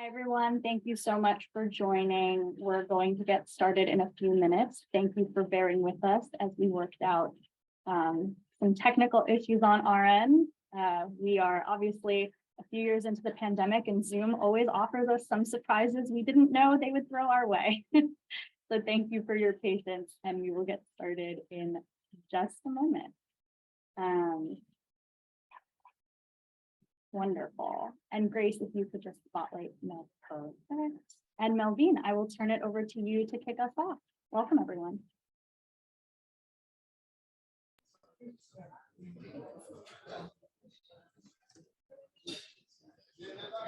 Hi, everyone. Thank you so much for joining. We're going to get started in a few minutes. Thank you for bearing with us as we worked out some technical issues on our end. We are obviously a few years into the pandemic, and Zoom always offers us some surprises we didn't know they would throw our way. So thank you for your patience, and we will get started in just a moment. Wonderful. And Grace, if you could just spotlight Mel. Perfect. And Melvin, I will turn it over to you to kick us off. Welcome, everyone.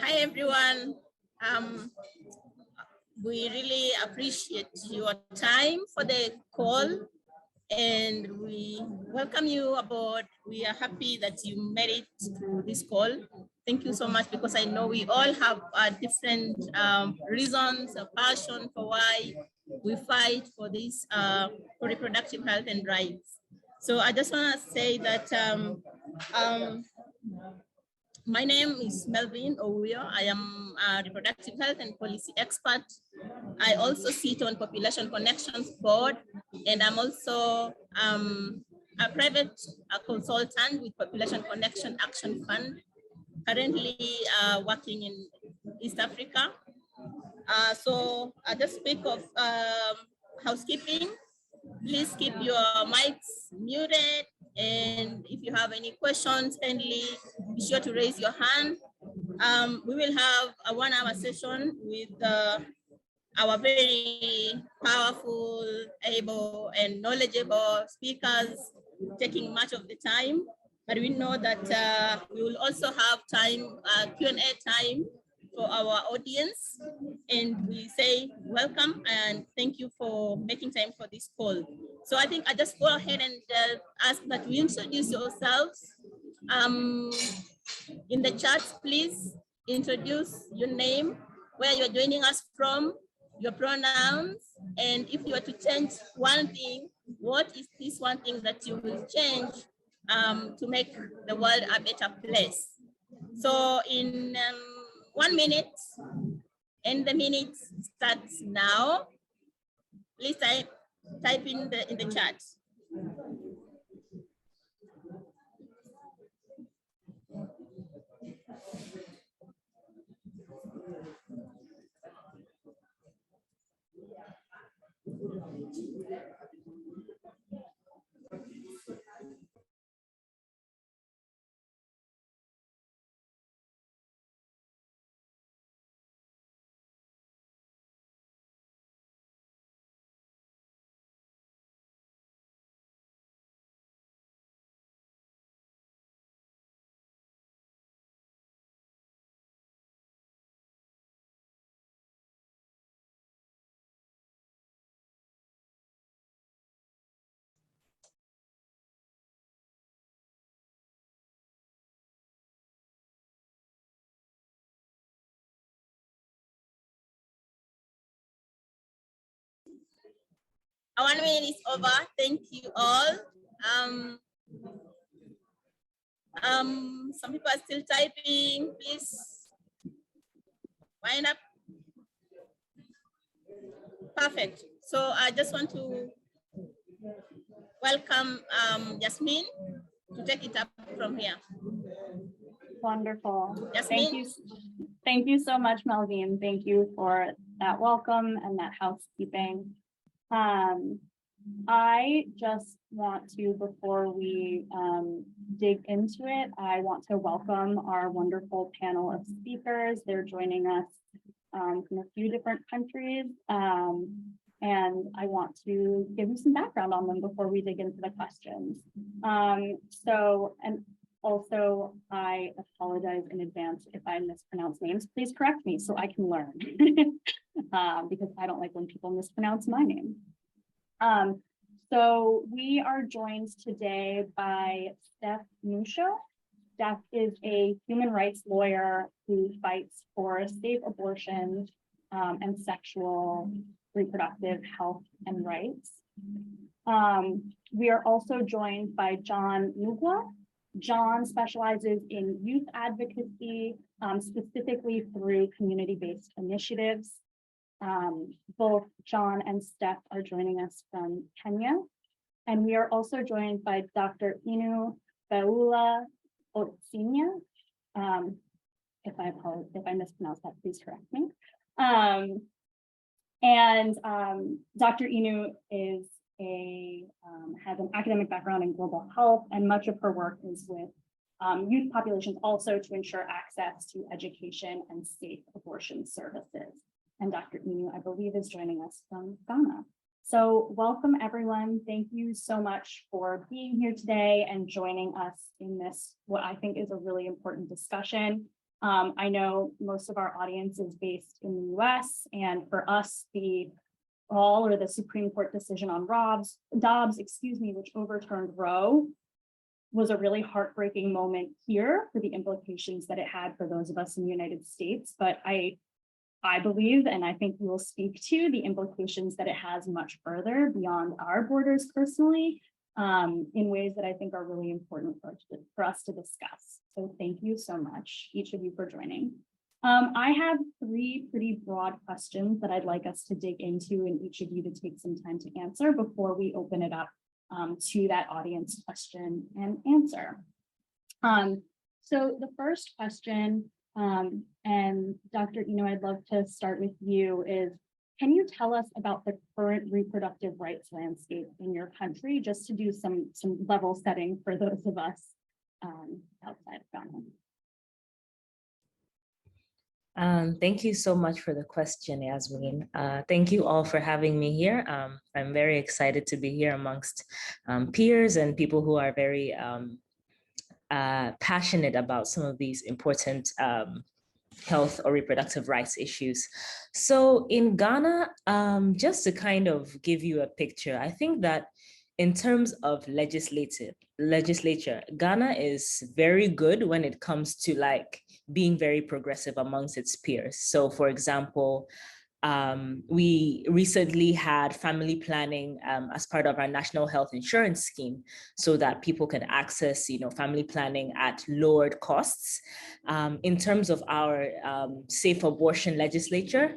Hi, everyone. We really appreciate your time for the call, and we welcome you aboard. We are happy that you made it to this call. Thank you so much, because I know we all have different reasons, a passion for why we fight for this for reproductive health and rights. So I just want to say that my name is Melvin Owuyo. I am a reproductive health and policy expert. I also sit on Population Connections Board, and I'm also a private consultant with Population Connection Action Fund, currently working in East Africa. So I just speak of housekeeping. Please keep your mics muted, and if you have any questions, kindly be sure to raise your hand. We will have a 1-hour session with our very powerful, able, and knowledgeable speakers, taking much of the time. But we know that we will also have time, Q&A time for our audience. And we say welcome and thank you for making time for this call. So I think I just go ahead and ask that we introduce yourselves. In the chat, please introduce your name, where you're joining us from, your pronouns, and if you were to change one thing, what is this one thing that you will change to make the world a better place? So in 1 minute, and the minute starts now. Please type in the chat. Our 1 minute is over. Thank you all. Some people are still typing. Please wind up. Perfect. So I just want to welcome Yasmin to take it up from here. Wonderful. Yasmin? Thank you so much, Melvin. Thank you for that welcome and that housekeeping. I just want to, before we dig into it, I want to welcome our wonderful panel of speakers. They're joining us from a few different countries, and I want to give you some background on them before we dig into the questions. And also, I apologize in advance if I mispronounce names. Please correct me so I can learn, because I don't like when people mispronounce my name. So we are joined today by Musho. Steph is a human rights lawyer who fights for safe abortion and sexual reproductive health and rights. We are also joined by Mbugua. John specializes in youth advocacy, specifically through community-based initiatives. Both John and Steph are joining us from Kenya. And we are also joined by Dr. Beula Otsyina. If I mispronounce that, please correct me. Dr. Inu is has an academic background in global health, and much of her work is with youth populations also to ensure access to education and safe abortion services. And Dr. Inu, I believe, is joining us from Ghana. So welcome, everyone. Thank you so much for being here today and joining us in this, what I think is a really important discussion. I know most of our audience is based in the US, and for us, the Supreme Court decision on Dobbs, which overturned Roe, was a really heartbreaking moment here for the implications that it had for those of us in the United States. But I believe, and I think we will speak to, the implications that it has much further beyond our borders personally, in ways that I think are really important for us to discuss. So thank you so much, each of you, for joining. I have three pretty broad questions that I'd like us to dig into, and each of you to take some time to answer before we open it up to that audience question and answer. So the first question, and Dr. Inu, I'd love to start with you, is can you tell us about the current reproductive rights landscape in your country, just to do some level setting for those of us outside of Ghana? Thank you so much for the question, Yasmin. Thank you all for having me here. I'm very excited to be here amongst peers and people who are very passionate about some of these important health or reproductive rights issues. So in Ghana, just to kind of give you a picture, I think that in terms of legislature, Ghana is very good when it comes to like being very progressive amongst its peers. So for example, we recently had family planning as part of our national health insurance scheme, so that people can access, family planning at lowered costs. In terms of our safe abortion legislature,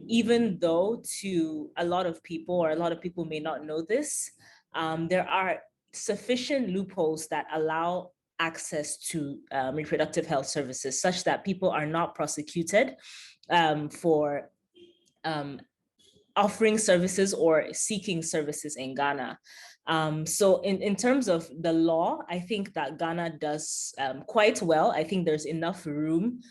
even though to a lot of people may not know this, there are sufficient loopholes that allow access to reproductive health services, such that people are not prosecuted for offering services or seeking services in Ghana. So in terms of the law, I think that Ghana does quite well. I think there's enough room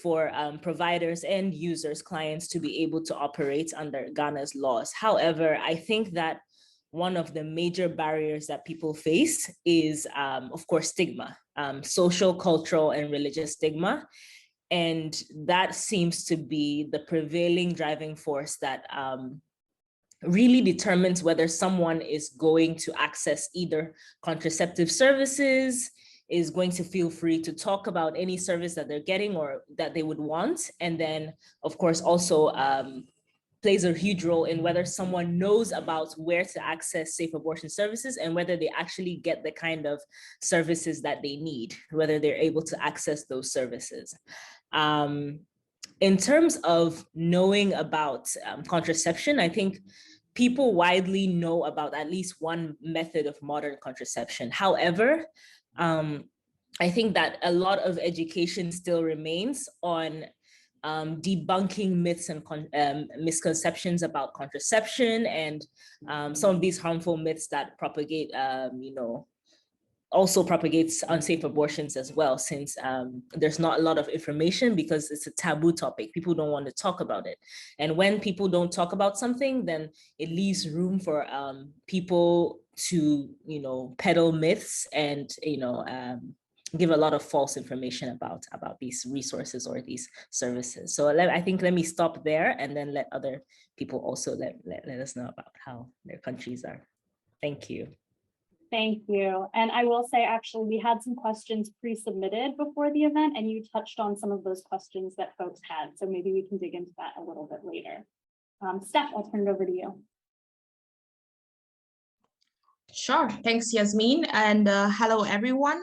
for providers and users, clients, to be able to operate under Ghana's laws. However, I think that one of the major barriers that people face is, of course, stigma, social, cultural, and religious stigma. And that seems to be the prevailing driving force that really determines whether someone is going to access either contraceptive services, is going to feel free to talk about any service that they're getting or that they would want. And then, of course, also plays a huge role in whether someone knows about where to access safe abortion services and whether they actually get the kind of services that they need, whether they're able to access those services. In terms of knowing about contraception, I think people widely know about at least one method of modern contraception. However, I think that a lot of education still remains on debunking myths and misconceptions about contraception, and some of these harmful myths that propagate, also propagates unsafe abortions as well, since there's not a lot of information because it's a taboo topic. People don't want to talk about it. And when people don't talk about something, then it leaves room for people to, peddle myths and, give a lot of false information about these resources or these services. So I think let me stop there and then let other people also let us know about how their countries are. Thank you. Thank you. And I will say, actually, we had some questions pre-submitted before the event, and you touched on some of those questions that folks had. So maybe we can dig into that a little bit later. Steph, I'll turn it over to you. Sure. Thanks, Yasmin. And hello, everyone.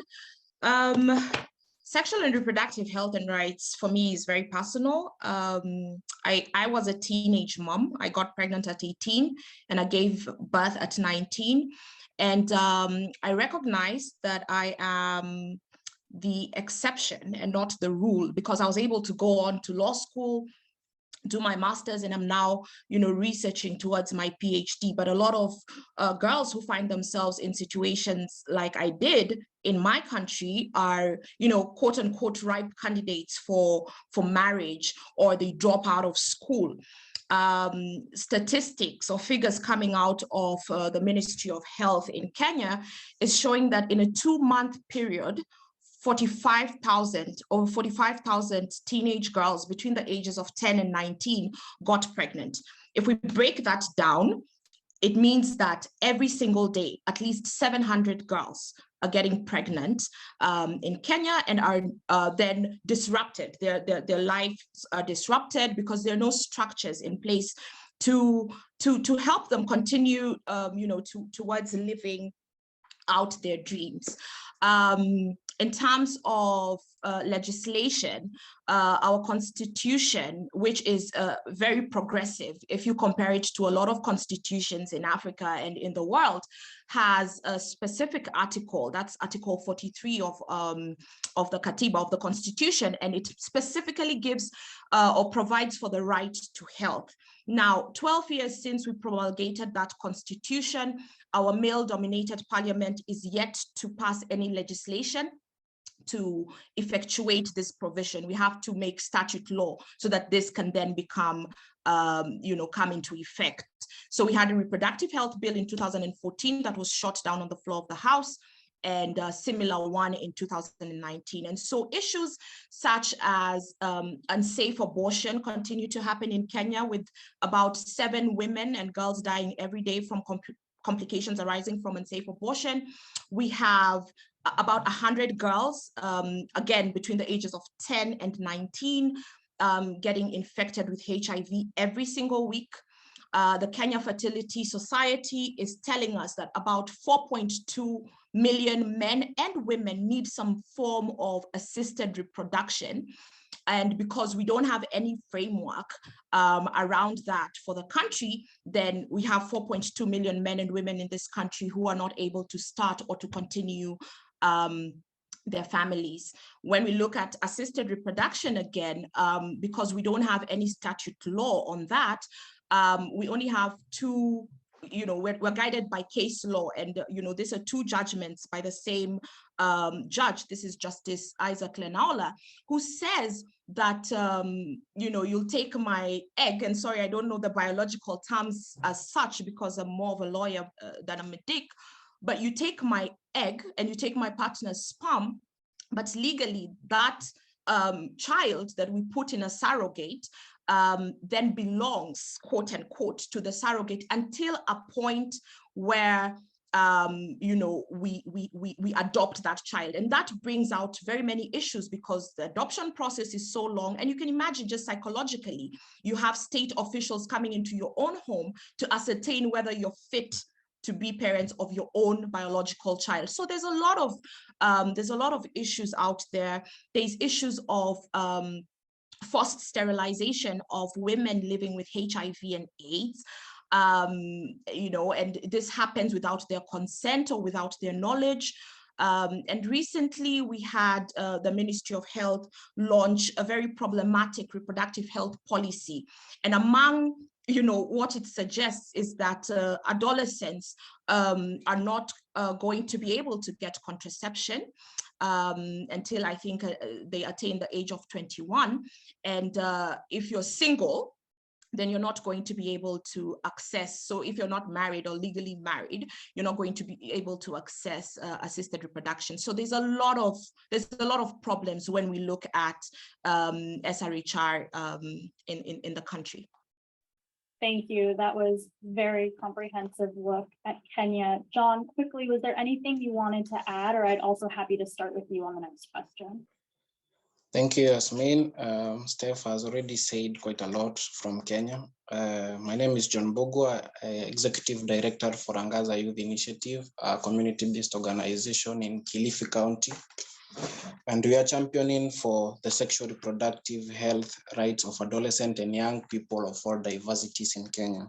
Sexual and reproductive health and rights for me is very personal. I was a teenage mom. I got pregnant at 18 and I gave birth at 19. And I recognize that I am the exception and not the rule, because I was able to go on to law school, do my master's, and I'm now, researching towards my PhD. But a lot of girls who find themselves in situations like I did in my country are, quote unquote, ripe candidates for marriage, or they drop out of school. Statistics or figures coming out of the Ministry of Health in Kenya is showing that in a 2-month period, over 45,000 teenage girls between the ages of 10 and 19 got pregnant. If we break that down, it means that every single day, at least 700 girls are getting pregnant in Kenya and are then disrupted. Their lives are disrupted because there are no structures in place to help them continue, towards living out their dreams. In terms of legislation, our constitution, which is very progressive, if you compare it to a lot of constitutions in Africa and in the world, has a specific article, that's Article 43 of the Katiba, of the Constitution, and it specifically gives or provides for the right to health. Now, 12 years since we promulgated that constitution, our male-dominated parliament is yet to pass any legislation to effectuate this provision. We have to make statute law so that this can then become, come into effect. So we had a reproductive health bill in 2014 that was shot down on the floor of the House, and a similar one in 2019. And so issues such as unsafe abortion continue to happen in Kenya, with about 7 women and girls dying every day from complications arising from unsafe abortion. We have about 100 girls, again, between the ages of 10 and 19, getting infected with HIV every single week. The Kenya Fertility Society is telling us that about 4.2 million men and women need some form of assisted reproduction. And because we don't have any framework around that for the country, then we have 4.2 million men and women in this country who are not able to start or to continue their families. When we look at assisted reproduction again, because we don't have any statute law on that, we only have 2, we're guided by case law, and these are 2 judgments by the same judge. This is Justice Isaac Lenaola, who says that you'll take my egg, and sorry, I don't know the biological terms as such because I'm more of a lawyer than I'm a dick, but you take my egg and you take my partner's sperm, but legally that child that we put in a surrogate then belongs, quote unquote, to the surrogate until a point where we adopt that child. And that brings out very many issues because the adoption process is so long. And you can imagine, just psychologically, you have state officials coming into your own home to ascertain whether you're fit to be parents of your own biological child. So there's a lot of issues out there. There's issues of forced sterilization of women living with HIV and AIDS. And this happens without their consent or without their knowledge. And recently we had the Ministry of Health launch a very problematic reproductive health policy. And among what it suggests is that adolescents are not going to be able to get contraception until I think they attain the age of 21. And if you're single, then you're not going to be able to access. So if you're not married or legally married, you're not going to be able to access assisted reproduction. So there's a lot of problems when we look at SRHR in the country. Thank you. That was very comprehensive look at Kenya. John, quickly, was there anything you wanted to add, or I'd also happy to start with you on the next question? Thank you, Yasmin. Steph has already said quite a lot from Kenya. My name is John Mbugua, Executive Director for Angaza Youth Initiative, a community-based organization in Kilifi County. And we are championing for the sexual reproductive health rights of adolescent and young people of all diversities in Kenya.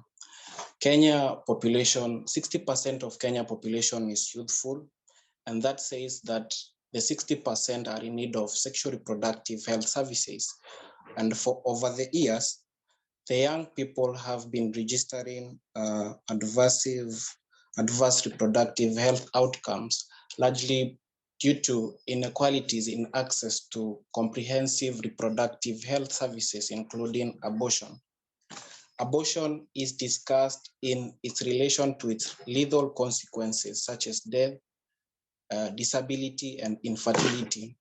Kenya population, 60% of Kenya population is youthful, and that says that the 60% are in need of sexual reproductive health services. And for over the years, the young people have been registering adverse reproductive health outcomes, largely due to inequalities in access to comprehensive reproductive health services, including abortion. Abortion is discussed in its relation to its lethal consequences, such as death, disability, and infertility.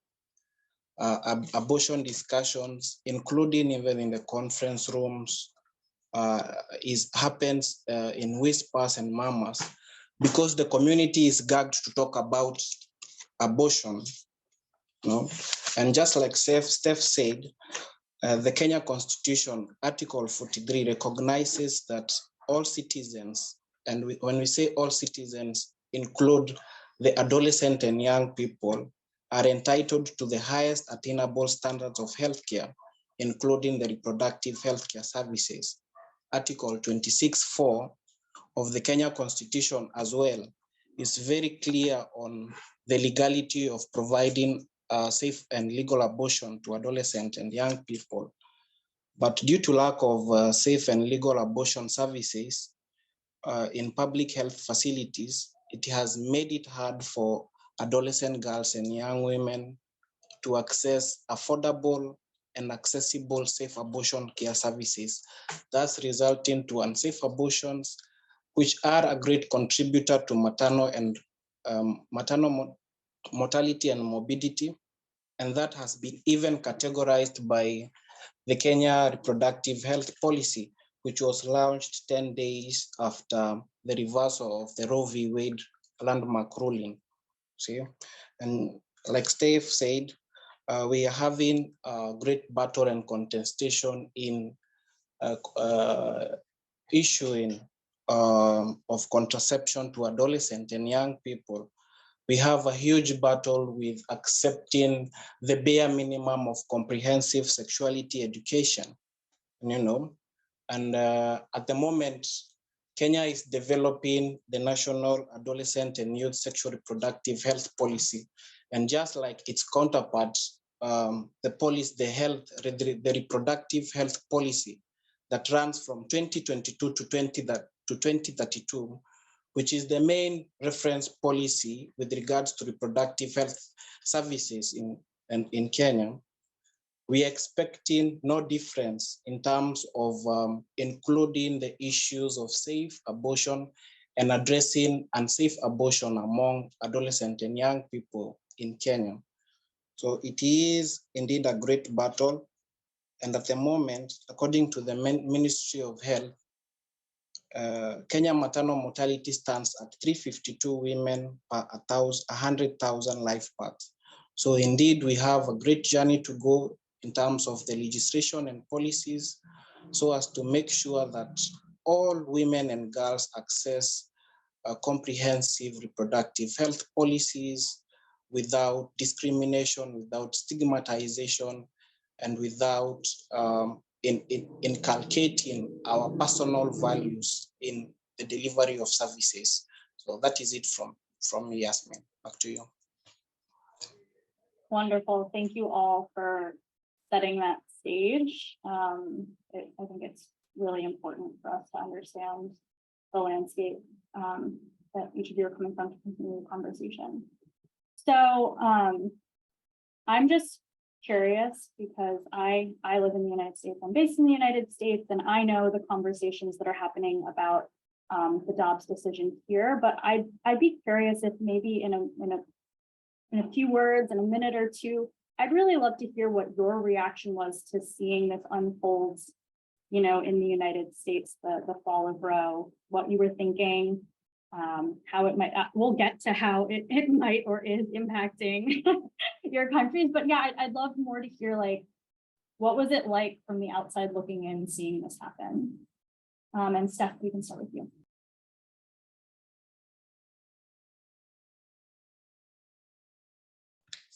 Abortion discussions, including even in the conference rooms, happens in whispers and murmurs because the community is gagged to talk about abortion. No? And just like Steph said, the Kenya Constitution, Article 43, recognizes that all citizens, and when we say all citizens, include the adolescent and young people, are entitled to the highest attainable standards of healthcare, including the reproductive healthcare services. Article 26(4) of the Kenya Constitution as well is very clear on the legality of providing safe and legal abortion to adolescent and young people. But due to lack of safe and legal abortion services in public health facilities, it has made it hard for adolescent girls and young women to access affordable and accessible safe abortion care services, thus resulting to unsafe abortions, which are a great contributor to maternal mortality and morbidity. And that has been even categorized by the Kenya Reproductive Health Policy, which was launched 10 days after the reversal of the Roe v. Wade landmark ruling. See? And like Steve said, we are having a great battle and contestation in issuing of contraception to adolescent and young people. We have a huge battle with accepting the bare minimum of comprehensive sexuality education, and at the moment, Kenya is developing the National Adolescent and Youth Sexual Reproductive Health Policy. And just like its counterpart, the reproductive health policy that runs from 2022 to 2032, which is the main reference policy with regards to reproductive health services in Kenya, we are expecting no difference in terms of including the issues of safe abortion and addressing unsafe abortion among adolescent and young people in Kenya. So it is indeed a great battle. And at the moment, according to the Ministry of Health, Kenya maternal mortality stands at 352 women per 100,000 life births. So indeed, we have a great journey to go in terms of the legislation and policies, so as to make sure that all women and girls access comprehensive reproductive health policies without discrimination, without stigmatization, and without inculcating our personal values in the delivery of services. So that is it from me, Yasmin. Back to you. Wonderful. Thank you all for setting that stage. I think it's really important for us to understand the landscape that each of you are coming from to continue the conversation. So I'm just curious because I live in the United States, I'm based in the United States, and I know the conversations that are happening about the Dobbs decision here, but I'd be curious if maybe in a few words, in a minute or two, I'd really love to hear what your reaction was to seeing this unfolds, in the United States, the fall of Roe, what you were thinking, how it might, we'll get to how it might or is impacting your countries. But yeah, I'd love more to hear, like, what was it like from the outside looking in, seeing this happen? And Steph, we can start with you.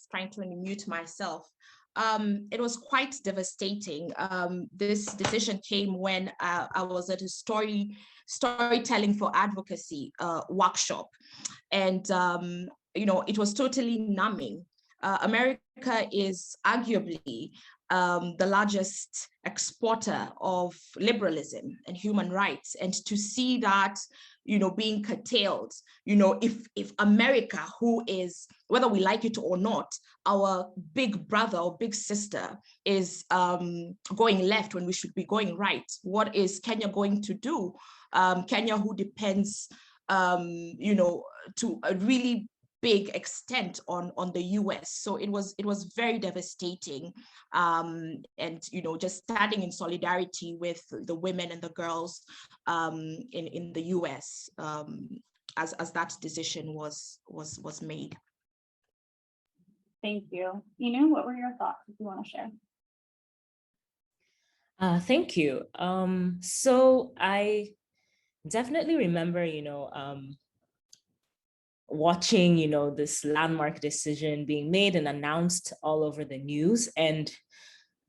Trying to unmute myself. It was quite devastating. This decision came when I was at a storytelling for advocacy workshop, and it was totally numbing. America is arguably the largest exporter of liberalism and human rights, and to see that being curtailed, if America, who is, whether we like it or not, our big brother or big sister, is going left when we should be going right, what is Kenya going to do? Kenya, who depends to a really big extent on the US. So it was very devastating, and just standing in solidarity with the women and the girls in the US as that decision was made. Thank you. Inu, what were your thoughts, if you want to share? Thank you. So I definitely remember, watching, this landmark decision being made and announced all over the news. And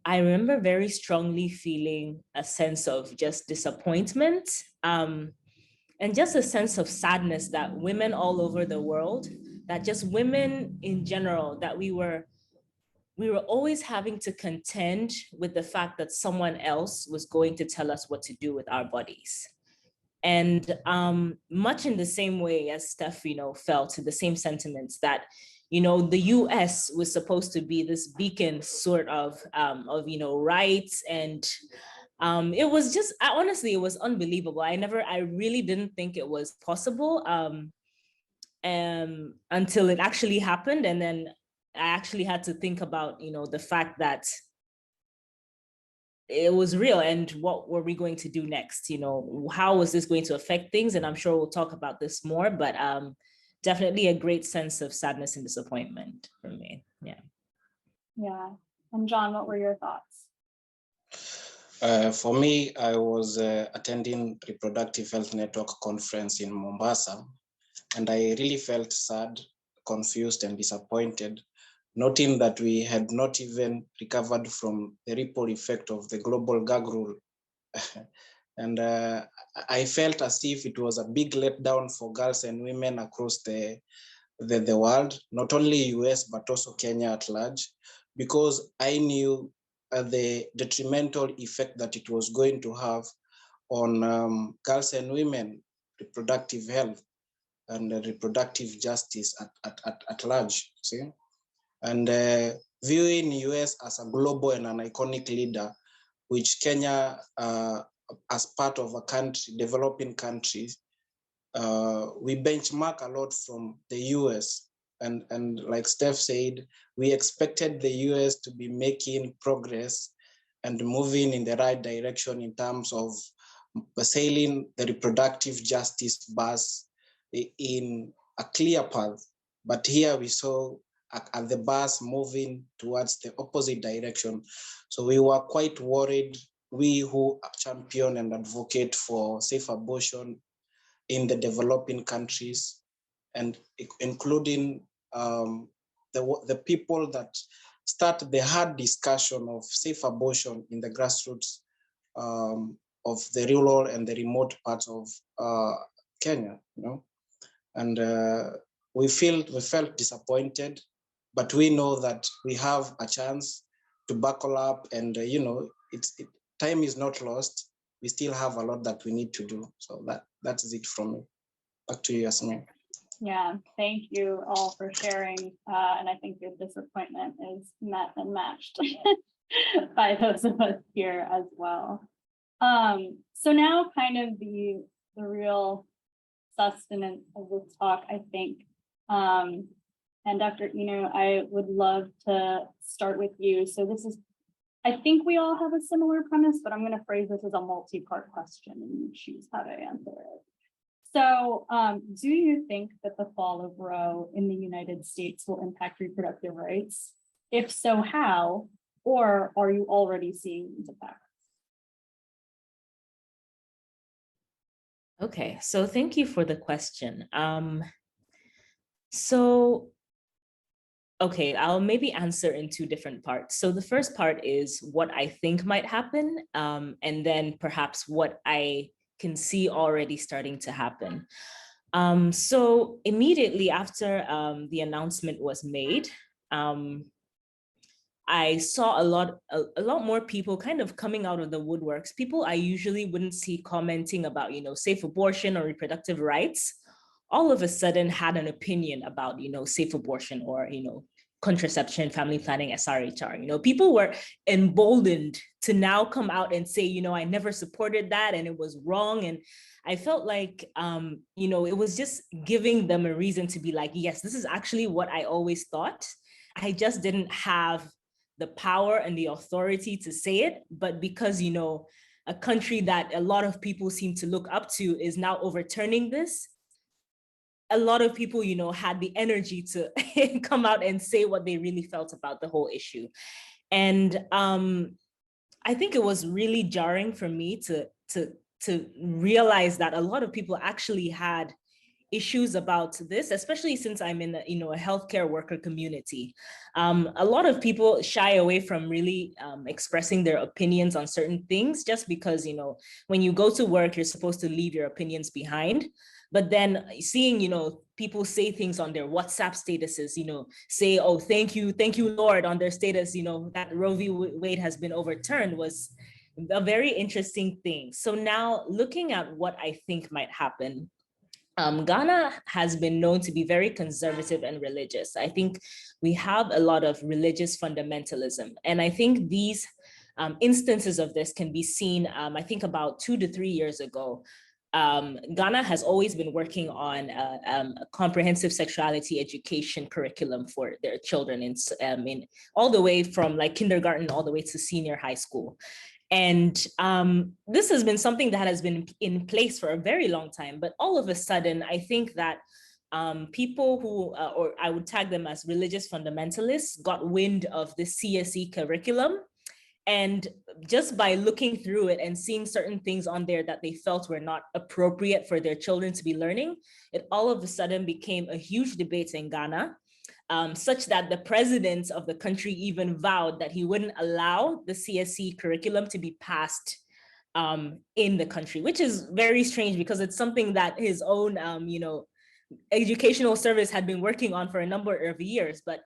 I remember very strongly feeling a sense of just disappointment, and just a sense of sadness that women all over the world, that just women in general, that we were always having to contend with the fact that someone else was going to tell us what to do with our bodies. And much in the same way as Steph, felt the same sentiments that, the US was supposed to be this beacon sort of rights. And it was just, honestly, it was unbelievable. I really didn't think it was possible until it actually happened. And then I actually had to think about, the fact that it was real, and what were we going to do next? How was this going to affect things? And I'm sure we'll talk about this more, but definitely a great sense of sadness and disappointment for me. Yeah. Yeah. And John, what were your thoughts? For me, I was attending Reproductive Health Network conference in Mombasa, and I really felt sad, confused, and disappointed, noting that we had not even recovered from the ripple effect of the global gag rule. And I felt as if it was a big letdown for girls and women across the world, not only US, but also Kenya at large, because I knew the detrimental effect that it was going to have on girls and women reproductive health and reproductive justice at large, see? And viewing US as a global and an iconic leader, which Kenya, as part of a country, developing countries, we benchmark a lot from the US. And like Steph said, we expected the US to be making progress and moving in the right direction in terms of sailing the reproductive justice bus in a clear path. But here we saw at the bus moving towards the opposite direction. So we were quite worried, we who champion and advocate for safe abortion in the developing countries, and including the people that start the hard discussion of safe abortion in the grassroots of the rural and the remote parts of Kenya, and we felt disappointed, but we know that we have a chance to buckle up, and time is not lost. We still have a lot that we need to do. So that's it from me. Back to you, Yasmin. Yeah, thank you all for sharing. And I think your disappointment is met and matched by those of us here as well. So now kind of the real sustenance of this talk, I think. And Dr. Inu, I would love to start with you. So this is, I think we all have a similar premise, but I'm going to phrase this as a multi-part question and you choose how to answer it. So do you think that the fall of Roe in the United States will impact reproductive rights? If so, how? Or are you already seeing these effects? Okay, so thank you for the question. So, okay, I'll maybe answer in two different parts. So the first part is what I think might happen, and then perhaps what I can see already starting to happen. So immediately after the announcement was made, I saw a lot more people kind of coming out of the woodworks. People I usually wouldn't see commenting about, safe abortion or reproductive rights, all of a sudden had an opinion about, safe abortion or, contraception, family planning, SRHR. People were emboldened to now come out and say, I never supported that and it was wrong. And I felt like, it was just giving them a reason to be like, yes, this is actually what I always thought. I just didn't have the power and the authority to say it, but because, a country that a lot of people seem to look up to is now overturning this, a lot of people, had the energy to come out and say what they really felt about the whole issue. And I think it was really jarring for me to realize that a lot of people actually had issues about this, especially since I'm in a healthcare worker community. A lot of people shy away from really expressing their opinions on certain things just because, when you go to work, you're supposed to leave your opinions behind. But then seeing, people say things on their WhatsApp statuses, say, oh, thank you, Lord, on their status, that Roe v. Wade has been overturned was a very interesting thing. So now looking at what I think might happen, Ghana has been known to be very conservative and religious. I think we have a lot of religious fundamentalism. And I think these instances of this can be seen, I think about 2 to 3 years ago. Ghana has always been working on a comprehensive sexuality education curriculum for their children in all the way from like kindergarten all the way to senior high school. And this has been something that has been in place for a very long time, but all of a sudden, I think that people who, or I would tag them as religious fundamentalists, got wind of the CSE curriculum. And just by looking through it and seeing certain things on there that they felt were not appropriate for their children to be learning, it all of a sudden became a huge debate in Ghana. Such that the president of the country even vowed that he wouldn't allow the CSE curriculum to be passed in the country, which is very strange because it's something that his own, educational service had been working on for a number of years. But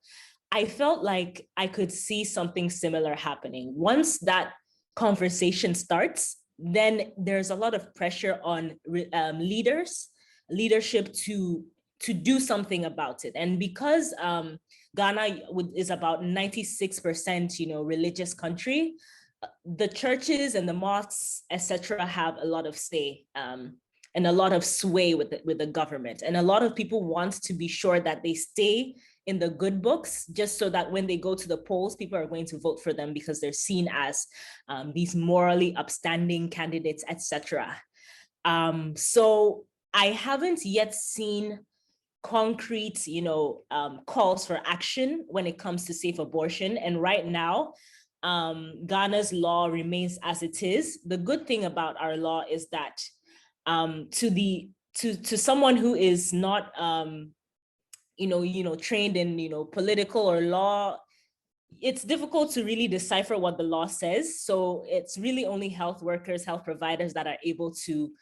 I felt like I could see something similar happening. Once that conversation starts, then there's a lot of pressure on leadership to do something about it. And because Ghana is about 96%, religious country, the churches and the mosques, etc., have a lot of say and a lot of sway with the government. And a lot of people want to be sure that they stay in the good books, just so that when they go to the polls, people are going to vote for them because they're seen as these morally upstanding candidates, etc. So I haven't yet seen concrete, calls for action when it comes to safe abortion. And right now, Ghana's law remains as it is. The good thing about our law is that to someone who is not, trained in, political or law, it's difficult to really decipher what the law says. So it's really only health workers, health providers that are able to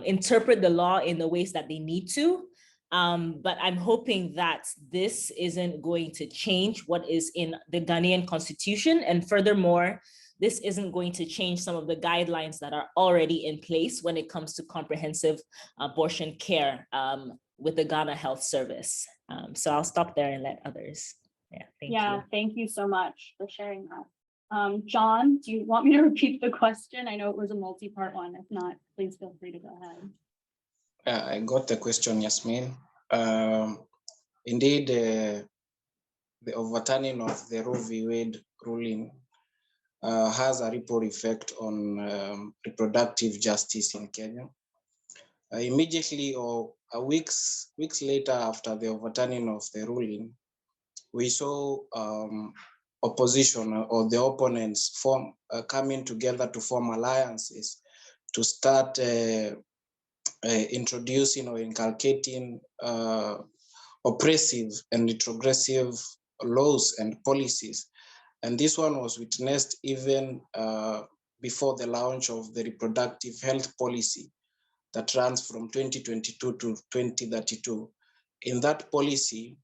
interpret the law in the ways that they need to. But I'm hoping that this isn't going to change what is in the Ghanaian constitution. And furthermore, this isn't going to change some of the guidelines that are already in place when it comes to comprehensive abortion care with the Ghana Health Service. So I'll stop there and let others. Thank you. Thank you so much for sharing that. John, do you want me to repeat the question? I know it was a multi-part one. If not, please feel free to go ahead. I got the question, Yasmin. Indeed, the overturning of the Roe v. Wade ruling has a ripple effect on reproductive justice in Kenya. Immediately or weeks later after the overturning of the ruling, we saw opposition or the opponents coming together to form alliances to start introducing or inculcating oppressive and retrogressive laws and policies. And this one was witnessed even before the launch of the reproductive health policy that runs from 2022 to 2032. In that policy,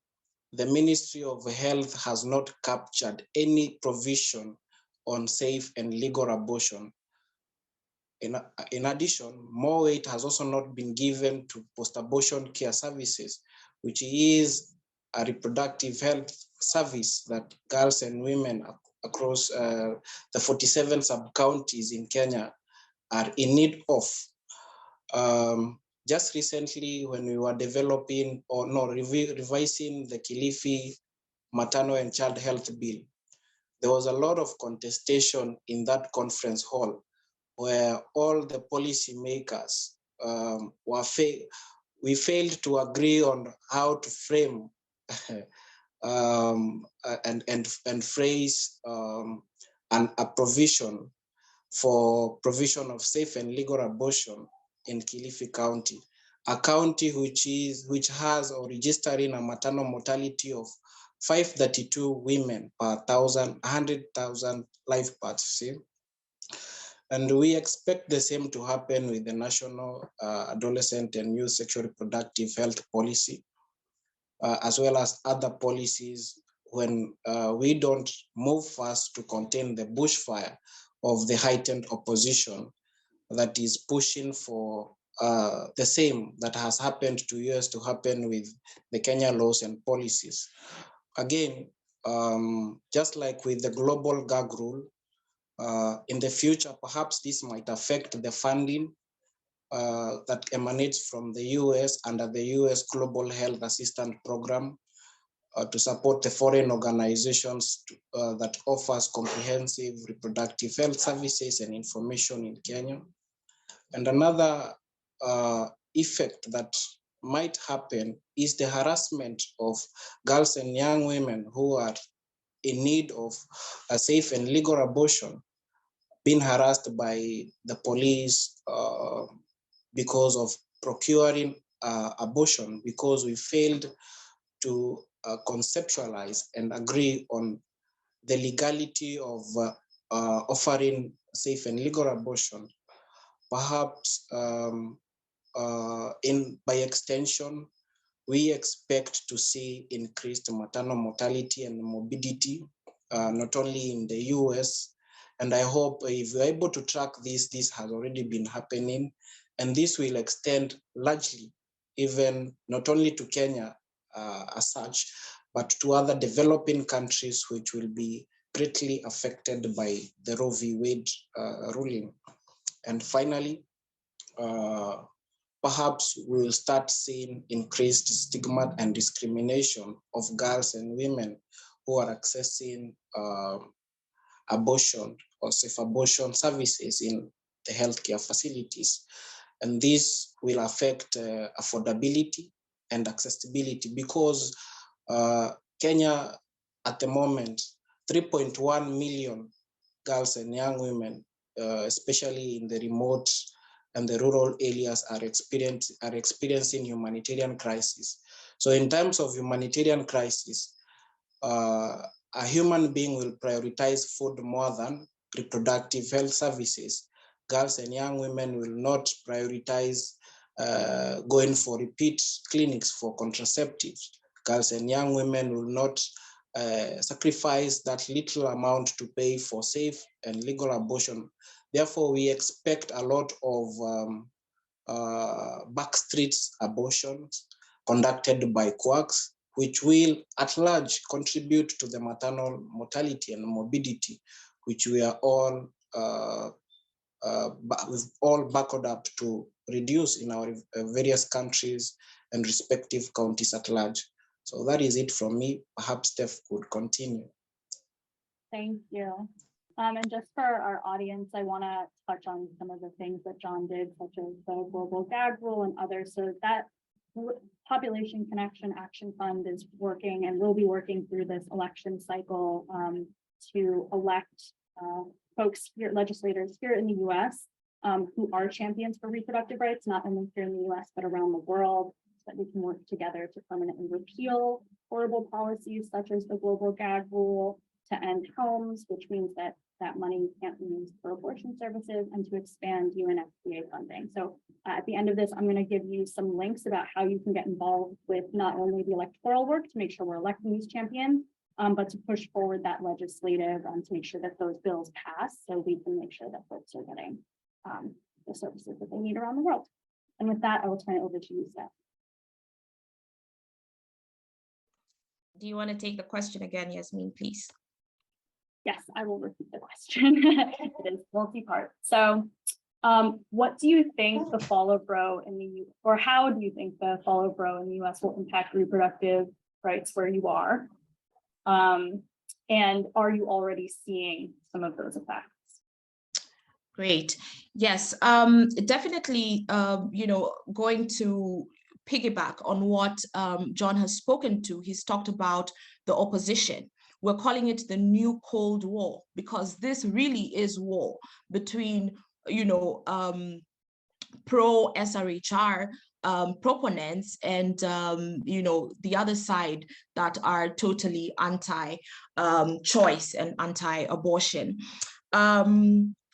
the Ministry of Health has not captured any provision on safe and legal abortion. In addition, more weight has also not been given to post-abortion care services, which is a reproductive health service that girls and women across the 47 sub-counties in Kenya are in need of. Just recently, when we were developing revising the Kilifi maternal and child health bill, there was a lot of contestation in that conference hall where all the policy makers we failed to agree on how to frame and phrase a provision for provision of safe and legal abortion in Kilifi County, a county which has or registering a maternal mortality of 532 women per 100,000 live births. See? And we expect the same to happen with the National Adolescent and Youth Sexual Reproductive Health Policy, as well as other policies when we don't move fast to contain the bushfire of the heightened opposition that is pushing for the same that has happened 2 years to happen with the Kenya laws and policies. Again, just like with the global gag rule, in the future, perhaps this might affect the funding that emanates from the US under the US Global Health Assistance Program to support the foreign organizations that offers comprehensive reproductive health services and information in Kenya. And another effect that might happen is the harassment of girls and young women who are in need of a safe and legal abortion, being harassed by the police because of procuring abortion, because we failed to conceptualize and agree on the legality of offering safe and legal abortion. Perhaps by extension, we expect to see increased maternal mortality and morbidity, not only in the US. And I hope if we're able to track this has already been happening, and this will extend largely even not only to Kenya as such, but to other developing countries which will be greatly affected by the Roe v. Wade ruling. And finally, perhaps we will start seeing increased stigma and discrimination of girls and women who are accessing abortion or safe abortion services in the healthcare facilities. And this will affect affordability and accessibility because Kenya at the moment, 3.1 million girls and young women, especially in the remote and the rural areas, are experiencing humanitarian crisis. So in times of humanitarian crisis, a human being will prioritize food more than reproductive health services. Girls and young women will not prioritize going for repeat clinics for contraceptives. Girls and young women will not sacrifice that little amount to pay for safe and legal abortion. Therefore, we expect a lot of backstreet abortions conducted by quacks, which will at large contribute to the maternal mortality and morbidity, which we are all buckled up to reduce in our various countries and respective counties at large. So that is it from me. Perhaps Steph could continue. Thank you. And just for our audience, I want to touch on some of the things that John did, such as the global gag rule and others. So that Population Connection Action Fund is working and will be working through this election cycle to elect folks here, legislators here in the US who are champions for reproductive rights, not only here in the US, but around the world, so that we can work together to permanently repeal horrible policies such as the global gag rule, to end homes, which means that that money can't be used for abortion services, and to expand UNFPA funding. So at the end of this, I'm going to give you some links about how you can get involved with not only the electoral work to make sure we're electing these champions, but to push forward that legislative to make sure that those bills pass, so we can make sure that folks are getting the services that they need around the world. And with that, I will turn it over to you, Steph. Do you want to take the question again, Yasmin, please? Yes, I will repeat the question. It is multi-part. So what do you think the fall of Roe in the U, or how do you think the fall of Roe in the US will impact reproductive rights where you are? And are you already seeing some of those effects? Great. Yes, definitely, going to piggyback on what John has spoken to. He's talked about the opposition. We're calling it the new Cold War, because this really is war between, pro-SRHR proponents and, the other side that are totally anti-choice and anti-abortion.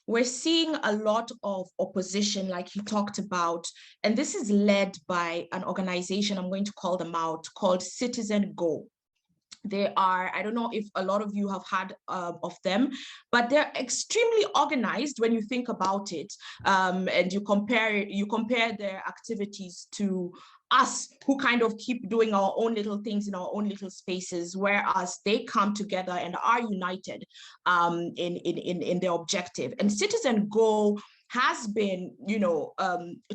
We're seeing a lot of opposition, like he talked about, and this is led by an organization, I'm going to call them out, called Citizen Go. They are, I don't know if a lot of you have heard of them, but they're extremely organized when you think about it, and you compare their activities to us, who kind of keep doing our own little things in our own little spaces, whereas they come together and are united in their objective. And Citizen Go has been,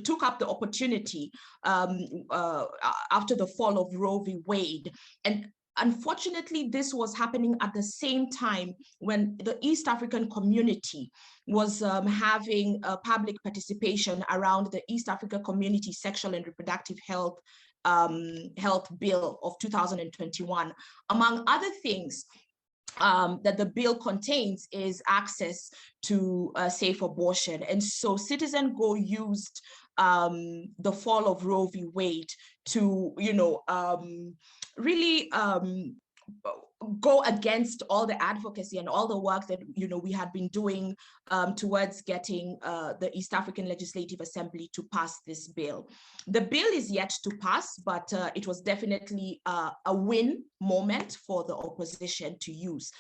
took up the opportunity after the fall of Roe v. Wade. And unfortunately, this was happening at the same time when the East African community was having a public participation around the East Africa Community Sexual and Reproductive Health Bill of 2021. Among other things that the bill contains is access to safe abortion. And so Citizen Go used the fall of Roe v. Wade to, really go against all the advocacy and all the work that we had been doing towards getting the East African Legislative Assembly to pass this bill. The bill is yet to pass, but it was definitely a win moment for the opposition to use.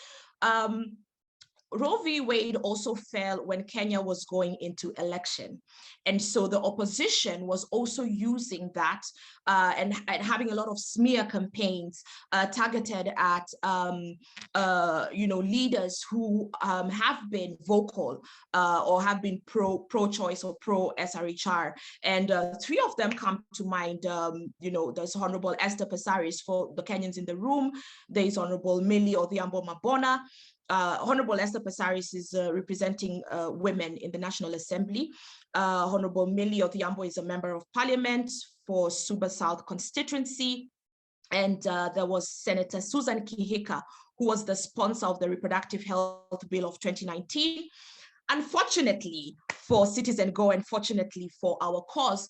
Roe v. Wade also fell when Kenya was going into election. And so the opposition was also using that and having a lot of smear campaigns targeted at, leaders who have been vocal or have been pro-choice or pro-SRHR. And three of them come to mind. There's Honorable Esther Passaris for the Kenyans in the room. There's Honorable Millie Odhiambo Mabona. Honorable Esther Passaris is representing women in the National Assembly. Honorable Millie Odhiambo is a member of parliament for Suba South constituency. And there was Senator Susan Kihika, who was the sponsor of the Reproductive Health Bill of 2019. Unfortunately for Citizen Go, and fortunately for our cause,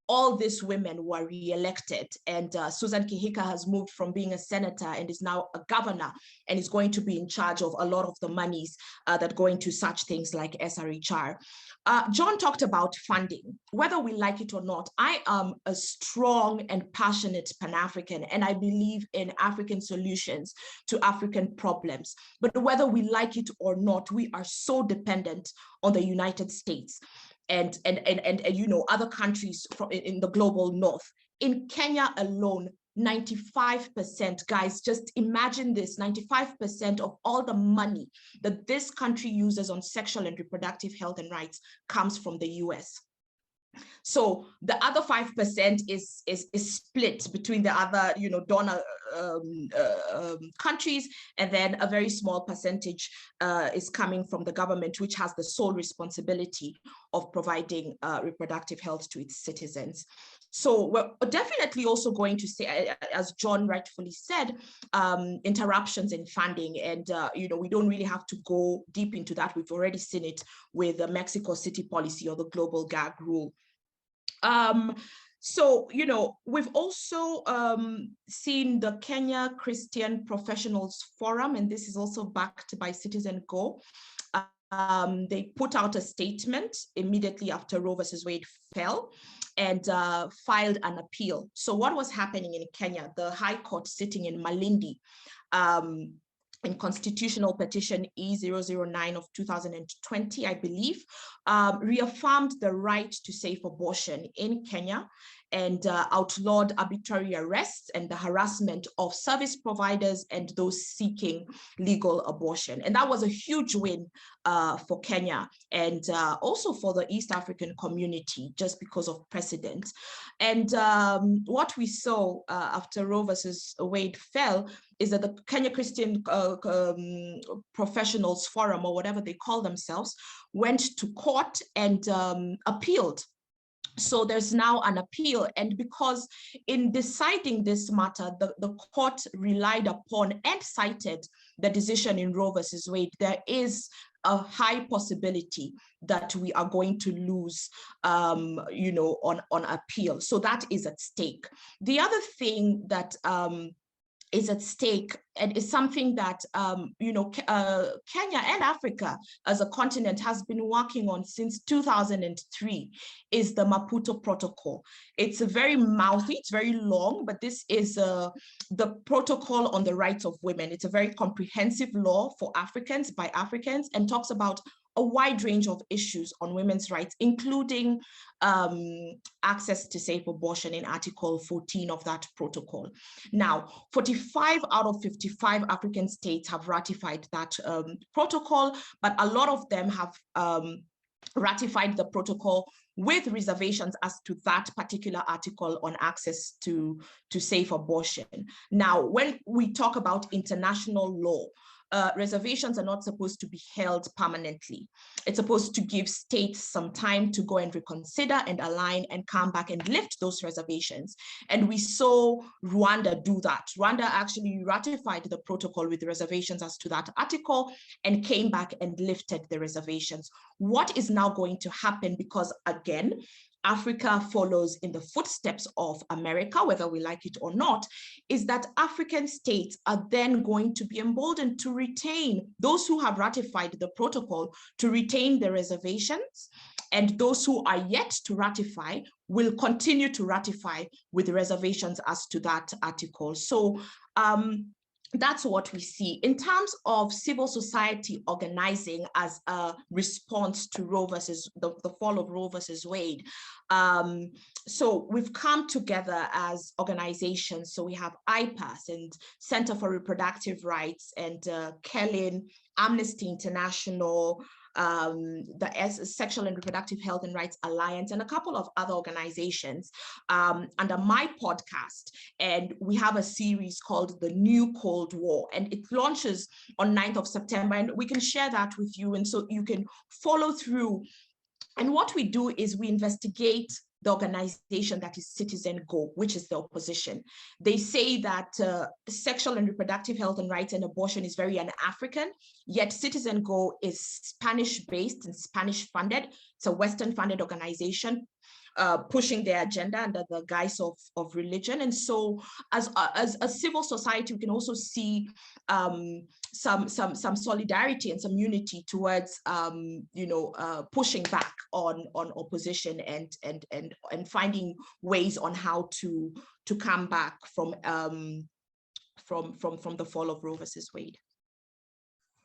all these women were re-elected, and Susan Kihika has moved from being a senator and is now a governor, and is going to be in charge of a lot of the monies that go into such things like SRHR. John talked about funding. Whether we like it or not, I am a strong and passionate Pan-African, and I believe in African solutions to African problems. But whether we like it or not, we are so dependent on the United States and other countries in the global north. In Kenya alone, 95%, guys, just imagine this, 95% of all the money that this country uses on sexual and reproductive health and rights comes from the US. So the other 5% is split between the other, donor countries, and then a very small percentage is coming from the government, which has the sole responsibility of providing reproductive health to its citizens. So we're definitely also going to say, as John rightfully said, interruptions in funding, and we don't really have to go deep into that. We've already seen it with the Mexico City policy or the global gag rule. So, we've also seen the Kenya Christian Professionals Forum, and this is also backed by Citizen Go. They put out a statement immediately after Roe versus Wade fell and filed an appeal. So what was happening in Kenya? The High Court sitting in Malindi, in constitutional petition E009 of 2020, I believe, reaffirmed the right to safe abortion in Kenya and outlawed arbitrary arrests and the harassment of service providers and those seeking legal abortion. And that was a huge win for Kenya and also for the East African community, just because of precedent. And what we saw after Roe versus Wade fell is that the Kenya Christian Professionals Forum, or whatever they call themselves, went to court and appealed. So there's now an appeal, and because in deciding this matter, the court relied upon and cited the decision in Roe versus Wade, there is a high possibility that we are going to lose, on appeal. So that is at stake. The other thing that is at stake, and is something that Kenya and Africa as a continent has been working on since 2003, is the Maputo Protocol. It's a very mouthy, it's very long, but this is the protocol on the rights of women. It's a very comprehensive law for Africans by Africans, and talks about a wide range of issues on women's rights, including access to safe abortion in Article 14 of that protocol. Now, 45 out of 55 African states have ratified that protocol, but a lot of them have ratified the protocol with reservations as to that particular article on access to safe abortion. Now, when we talk about international law, reservations are not supposed to be held permanently. It's supposed to give states some time to go and reconsider and align and come back and lift those reservations. And we saw Rwanda do that. Rwanda actually ratified the protocol with reservations as to that article and came back and lifted the reservations. What is now going to happen? Because again, Africa follows in the footsteps of America, whether we like it or not, is that African states are then going to be emboldened to retain those who have ratified the protocol, to retain the reservations, and those who are yet to ratify will continue to ratify with reservations as to that article. So that's what we see in terms of civil society organizing as a response to Roe versus the fall of Roe versus Wade. So we've come together as organizations. So we have IPAS and Center for Reproductive Rights, and Kellen, Amnesty International, the Sexual and Reproductive Health and Rights Alliance, and a couple of other organizations under my podcast. And we have a series called The New Cold War, and it launches on 9th of September, and we can share that with you, and so you can follow through. And what we do is we investigate the organization that is Citizen Go, which is the opposition. They say that sexual and reproductive health and rights and abortion is very un-African, yet Citizen Go is Spanish-based and Spanish-funded. It's a Western-funded organization pushing their agenda under the guise of religion. And so as a civil society, we can also see some solidarity and some unity towards pushing back on opposition and finding ways on how to come back from the fall of Roe versus Wade.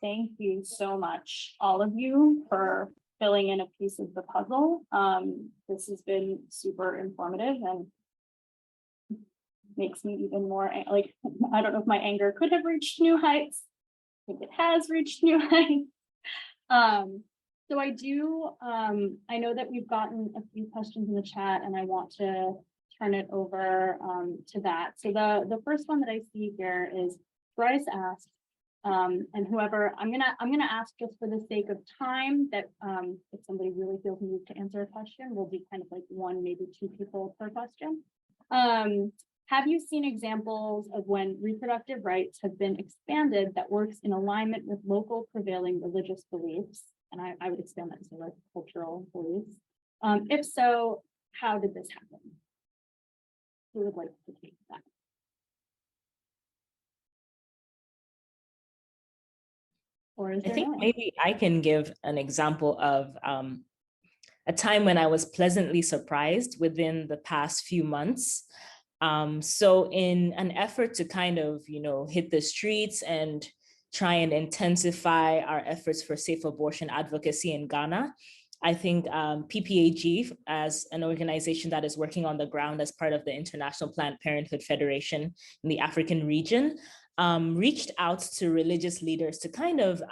Thank you so much, all of you, for filling in a piece of the puzzle. This has been super informative and makes me even more, like, I don't know if my anger could have reached new heights. I think it has reached new heights. So I do, I know that we've gotten a few questions in the chat and I want to turn it over to that. So the first one that I see here is Bryce asked, and whoever, I'm gonna ask just for the sake of time that if somebody really feels moved to answer a question, we'll do kind of like one, maybe two people per question. Have you seen examples of when reproductive rights have been expanded that works in alignment with local prevailing religious beliefs? And I would expand that to like cultural beliefs. If so, how did this happen? Who would like to take that? Or is I there think no one? maybe I can give an example of a time when I was pleasantly surprised within the past few months. So in an effort to kind of, hit the streets and try and intensify our efforts for safe abortion advocacy in Ghana, I think PPAG, as an organization that is working on the ground as part of the International Planned Parenthood Federation in the African region, reached out to religious leaders to kind of,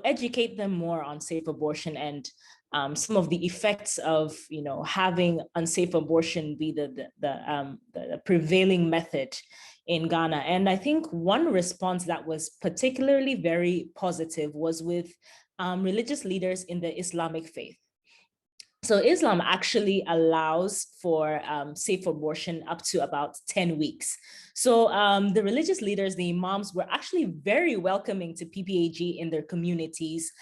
educate them more on safe abortion and some of the effects of, having unsafe abortion be the prevailing method in Ghana. And I think one response that was particularly very positive was with religious leaders in the Islamic faith. So Islam actually allows for safe abortion up to about 10 weeks. So the religious leaders, the imams, were actually very welcoming to PPAG in their communities,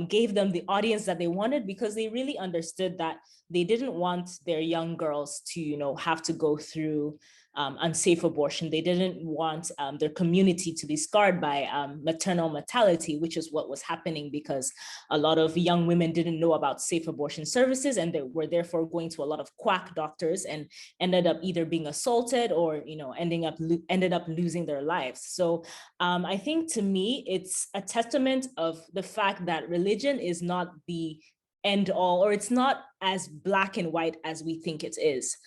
gave them the audience that they wanted because they really understood that they didn't want their young girls to, have to go through unsafe abortion. They didn't want their community to be scarred by maternal mortality, which is what was happening because a lot of young women didn't know about safe abortion services and they were therefore going to a lot of quack doctors and ended up either being assaulted or ended up losing their lives. So I think to me, it's a testament of the fact that religion is not the end all, or it's not as black and white as we think it is.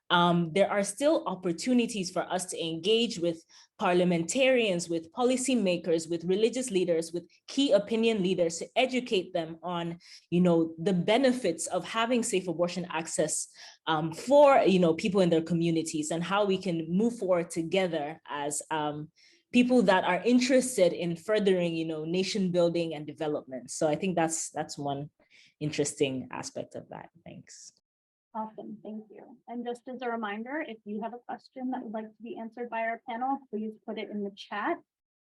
There are still opportunities for us to engage with parliamentarians, with policymakers, with religious leaders, with key opinion leaders to educate them on, the benefits of having safe abortion access for, people in their communities and how we can move forward together as people that are interested in furthering, nation building and development. So I think that's one interesting aspect of that. Thanks. Awesome, thank you. And just as a reminder, if you have a question that would like to be answered by our panel, please put it in the chat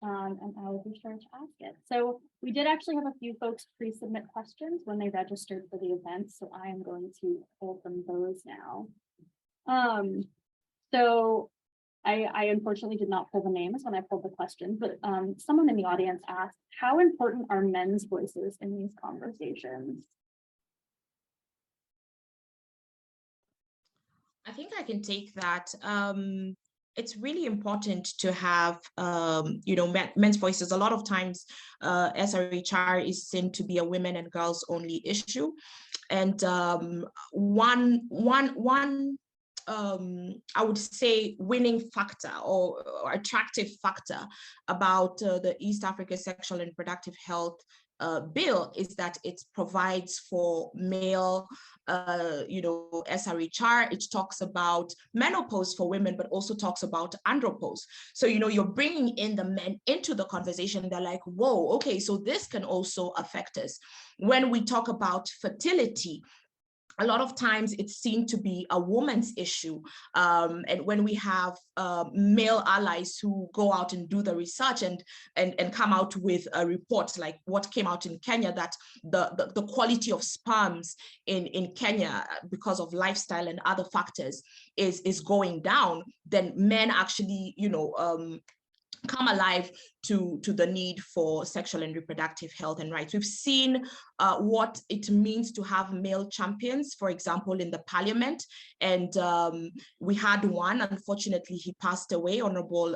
and I will be sure to ask it. So we did actually have a few folks pre-submit questions when they registered for the event, so I am going to pull from those now. So I unfortunately did not pull the names when I pulled the questions, but someone in the audience asked, how important are men's voices in these conversations? I think I can take that. It's really important to have, men's voices. A lot of times, SRHR is seen to be a women and girls only issue. And one I would say winning factor or attractive factor about the East Africa Sexual and Reproductive Health bill is that it provides for male, SRHR. It talks about menopause for women, but also talks about andropause. So, you're bringing in the men into the conversation. They're like, whoa, okay, so this can also affect us. When we talk about fertility, a lot of times it's seen to be a woman's issue. And when we have male allies who go out and do the research and come out with a report like what came out in Kenya, that the quality of sperms in Kenya, because of lifestyle and other factors, is going down, then men actually, come alive to the need for sexual and reproductive health and rights. We've seen what it means to have male champions, for example, in the parliament. And we had one, unfortunately, he passed away, Honorable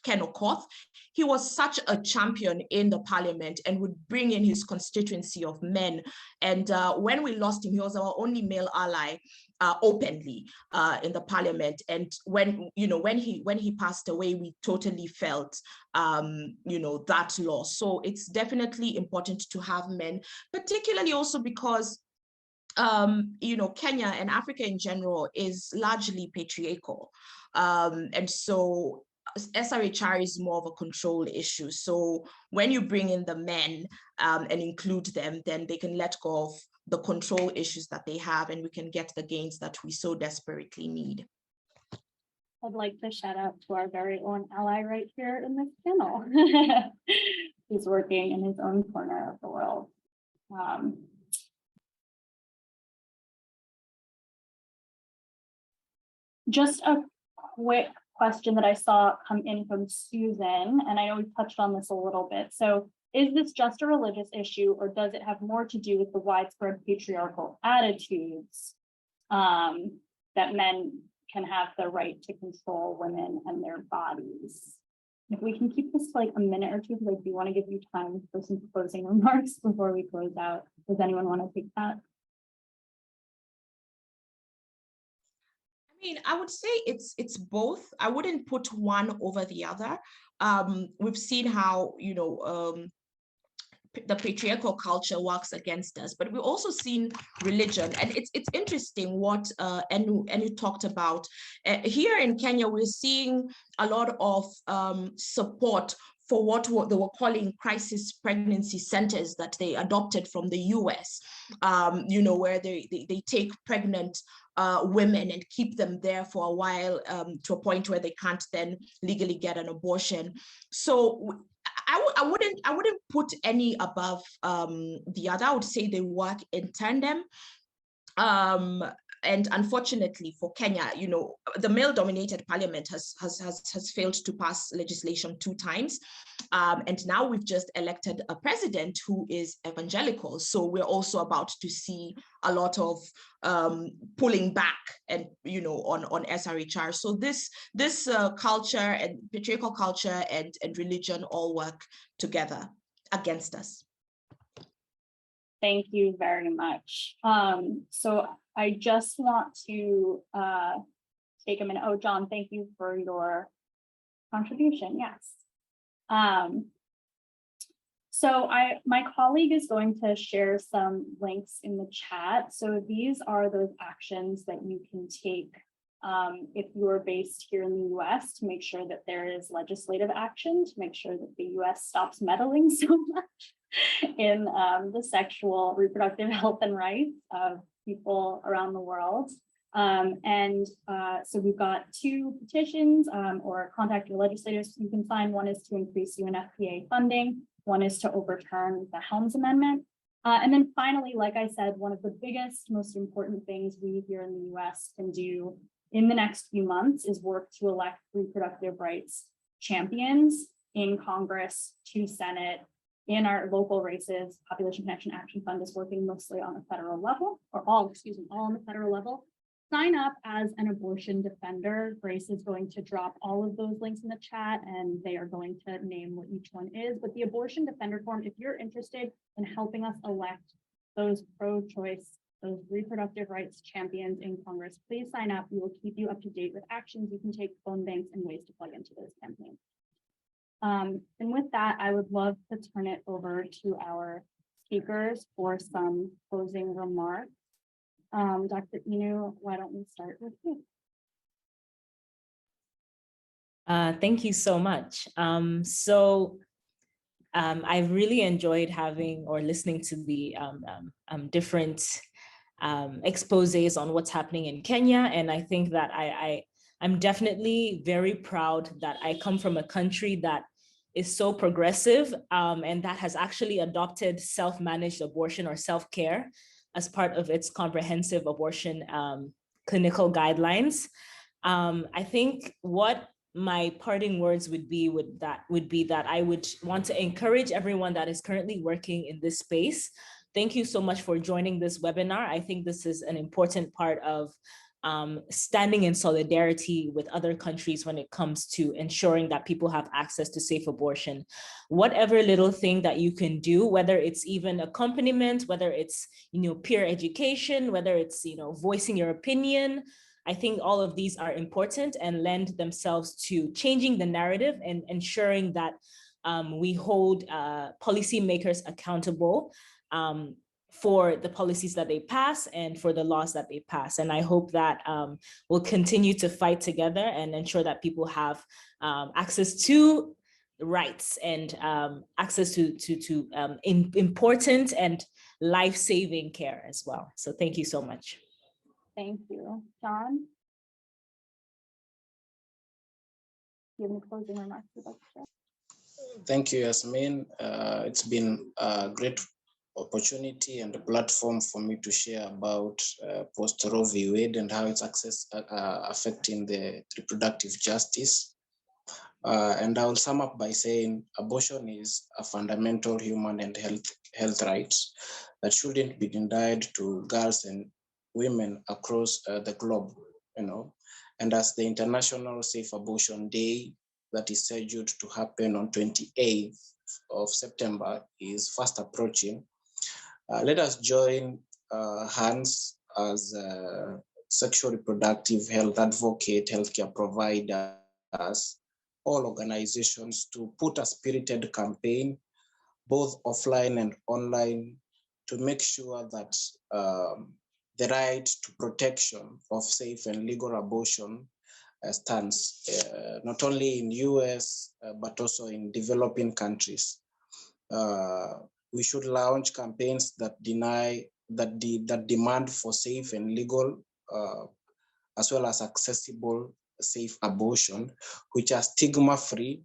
Ken Okoth. He was such a champion in the parliament and would bring in his constituency of men. And when we lost him, he was our only male ally openly in the parliament. And when he passed away, we totally felt that law. So it's definitely important to have men, particularly also because Kenya and Africa in general is largely patriarchal. And so SRHR is more of a control issue. So when you bring in the men and include them, then they can let go of the control issues that they have, and we can get the gains that we so desperately need. I'd like to shout out to our very own ally right here in this panel. He's working in his own corner of the world. Just a quick question that I saw come in from Susan, and I know we touched on this a little bit. So is this just a religious issue, or does it have more to do with the widespread patriarchal attitudes that men can have the right to control women and their bodies? If we can keep this like a minute or two, because I do want to give you time for some closing remarks before we close out. Does anyone want to take that? I would say it's both. I wouldn't put one over the other. We've seen how the patriarchal culture works against us, but we've also seen religion, and it's interesting what Enu talked about. Here in Kenya, we're seeing a lot of support for what they were calling crisis pregnancy centers that they adopted from the US, where they take pregnant women and keep them there for a while to a point where they can't then legally get an abortion. So I wouldn't put any above the other. I would say they work in tandem. And unfortunately for Kenya, the male-dominated parliament has failed to pass legislation 2 times. And now we've just elected a president who is evangelical. So we're also about to see a lot of pulling back and on SRHR. So this culture and patriarchal culture and religion all work together against us. Thank you very much. So I just want to take a minute. Oh, John, thank you for your contribution. Yes. So my colleague is going to share some links in the chat. So these are those actions that you can take if you are based here in the US to make sure that there is legislative action, to make sure that the US stops meddling so much in the sexual reproductive health and rights of people around the world. So we've got 2 petitions or contact your legislators you can sign. One is to increase UNFPA funding. One is to overturn the Helms Amendment. And then finally, like I said, one of the biggest, most important things we here in the US can do in the next few months is work to elect reproductive rights champions in Congress, to Senate, in our local races. Population Connection Action Fund is working mostly on the federal level, or all on the federal level. Sign up as an abortion defender. Grace is going to drop all of those links in the chat, and they are going to name what each one is. But the abortion defender form, if you're interested in helping us elect those pro-choice, those reproductive rights champions in Congress, please sign up. We will keep you up to date with actions you can take, phone banks, and ways to plug into those campaigns. And with that, I would love to turn it over to our speakers for some closing remarks. Dr. Inu, why don't we start with you? Thank you so much. I've really enjoyed having or listening to the different exposés on what's happening in Kenya. And I think that I'm definitely very proud that I come from a country that is so progressive and that has actually adopted self-managed abortion or self-care as part of its comprehensive abortion clinical guidelines. I think what my parting words would be that I would want to encourage everyone that is currently working in this space. Thank you so much for joining this webinar. I think this is an important part of standing in solidarity with other countries when it comes to ensuring that people have access to safe abortion. Whatever little thing that you can do, whether it's even accompaniment, whether it's peer education, whether it's voicing your opinion, I think all of these are important and lend themselves to changing the narrative and ensuring that we hold policymakers accountable for the policies that they pass and for the laws that they pass. And I hope that we'll continue to fight together and ensure that people have access to rights and access to important and life-saving care as well. So thank you so much. Thank you. John? Do you have any closing remarks you'd like to share? Thank you, Yasmin. It's been a great opportunity and a platform for me to share about post-Roe v. Wade and how it's affecting the reproductive justice. And I will sum up by saying abortion is a fundamental human and health right that shouldn't be denied to girls and women across the globe, And as the International Safe Abortion Day that is scheduled to happen on 28th of September is fast approaching, let us join hands as sexual reproductive health advocate, healthcare providers, all organizations to put a spirited campaign, both offline and online, to make sure that the right to protection of safe and legal abortion stands, not only in US, but also in developing countries. We should launch campaigns that demand for safe and legal, as well as accessible, safe abortion, which are stigma-free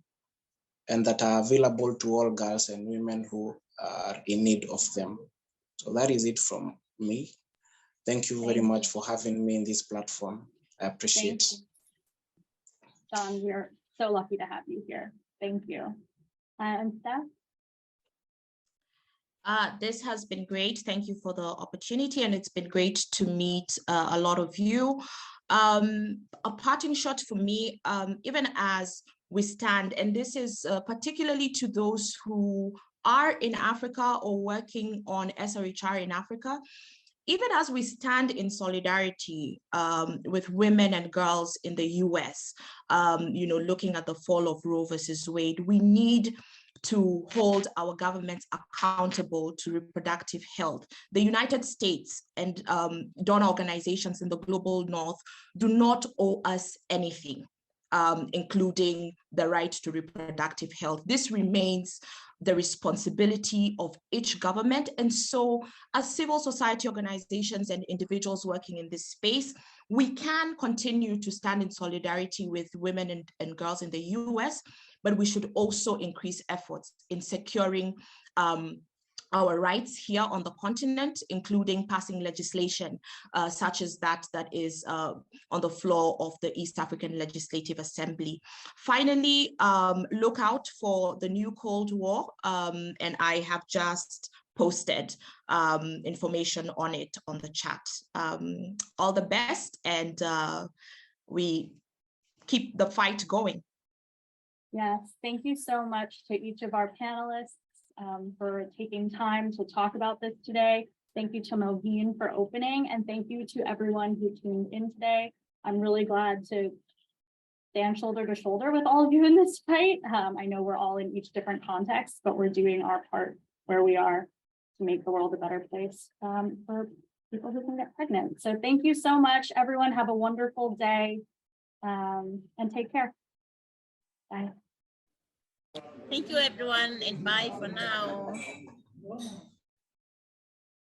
and that are available to all girls and women who are in need of them. So that is it from me. Thank you very much for having me in this platform. I appreciate it. John, we're so lucky to have you here. Thank you. And Steph? This has been great. Thank you for the opportunity, and it's been great to meet a lot of you. A parting shot for me, even as we stand, and this is particularly to those who are in Africa or working on SRHR in Africa, even as we stand in solidarity with women and girls in the US, looking at the fall of Roe versus Wade, we need to hold our governments accountable to reproductive health. The United States and donor organizations in the global north do not owe us anything, including the right to reproductive health. This remains the responsibility of each government. And so as civil society organizations and individuals working in this space, we can continue to stand in solidarity with women and girls in the US, but we should also increase efforts in securing our rights here on the continent, including passing legislation such as that is on the floor of the East African Legislative Assembly. Finally, look out for the new Cold War, and I have just posted information on it on the chat. All the best, and we keep the fight going. Yes, thank you so much to each of our panelists for taking time to talk about this today. Thank you to Melvin for opening, and thank you to everyone who tuned in today. I'm really glad to stand shoulder to shoulder with all of you in this fight. I know we're all in each different context, but we're doing our part where we are to make the world a better place for people who can get pregnant. So thank you so much, everyone. Have a wonderful day and take care. Bye. Thank you, everyone, and bye for now.